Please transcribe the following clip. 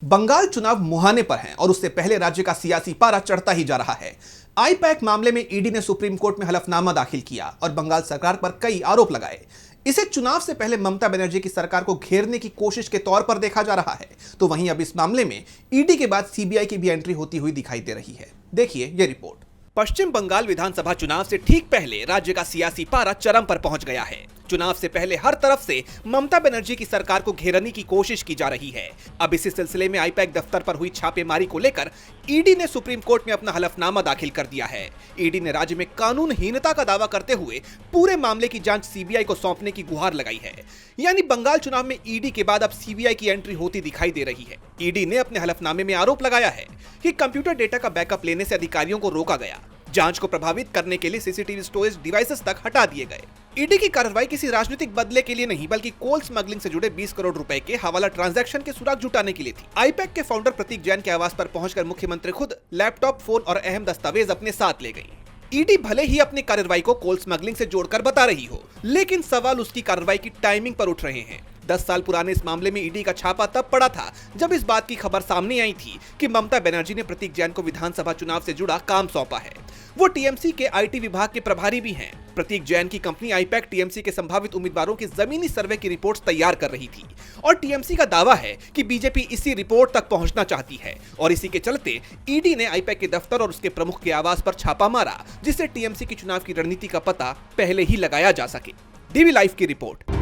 बंगाल चुनाव मुहाने पर है और उससे पहले राज्य का सियासी पारा चढ़ता ही जा रहा है। आईपैक मामले में ईडी ने सुप्रीम कोर्ट में हलफनामा दाखिल किया और बंगाल सरकार पर कई आरोप लगाए। इसे चुनाव से पहले ममता बनर्जी की सरकार को घेरने की कोशिश के तौर पर देखा जा रहा है। तो वहीं अब इस मामले में ईडी के बाद सीबीआई की भी एंट्री होती हुई दिखाई दे रही है। देखिए ये रिपोर्ट। पश्चिम बंगाल विधानसभा चुनाव से ठीक पहले राज्य का सियासी पारा चरम पर पहुंच गया है। चुनाव से पहले हर तरफ से ममता बनर्जी की सरकार को घेरने की कोशिश की जा रही है। अब इसी सिलसिले में आईपैक दफ्तर पर हुई छापेमारी को लेकर ईडी ने सुप्रीम कोर्ट में अपना हलफनामा दाखिल कर दिया है। ईडी ने राज्य में कानूनहीनता का दावा करते हुए पूरे मामले की जांच सीबीआई को सौंपने की गुहार लगाई है। यानी बंगाल चुनाव में ईडी के बाद अब सीबीआई की एंट्री होती दिखाई दे रही है। ईडी ने अपने हलफनामे में आरोप लगाया है कि कंप्यूटर डेटा का बैकअप लेने से अधिकारियों को रोका गया। जांच को प्रभावित करने के लिए सीसीटीवी स्टोरेज डिवाइसेस तक हटा दिए गए। ईडी की कार्रवाई किसी राजनीतिक बदले के लिए नहीं बल्कि कोल स्मगलिंग से जुड़े 20 करोड़ रुपए के हवाला ट्रांजैक्शन के सुराग जुटाने के लिए थी। आईपैक के फाउंडर प्रतीक जैन के आवास पर पहुंचकर मुख्यमंत्री खुद लैपटॉप, फोन और अहम दस्तावेज अपने साथ ले गई। ईडी भले ही अपनी कार्रवाई को कोल स्मगलिंग से जोड़कर बता रही हो, लेकिन सवाल उसकी कार्रवाई की टाइमिंग पर उठ रहे हैं। 10 साल पुराने इस मामले में ईडी का छापा तब पड़ा था जब इस बात की खबर सामने आई थी कि ममता बनर्जी ने प्रतीक जैन को विधानसभा चुनाव से जुड़ा काम सौंपा है। वो टीएमसी के आईटी विभाग के प्रभारी भी हैं। प्रतीक जैन की कंपनी आईपैक टीएमसी के संभावित उम्मीदवारों की जमीनी सर्वे की रिपोर्ट्स तैयार कर रही थी और टीएमसी का दावा है कि बीजेपी इसी रिपोर्ट तक पहुंचना चाहती है और इसी के चलते ईडी ने आईपैक के दफ्तर और उसके प्रमुख के आवास पर छापा मारा, जिससे टीएमसी की चुनाव की रणनीति का पता पहले ही लगाया जा सके। डीवी लाइव की रिपोर्ट।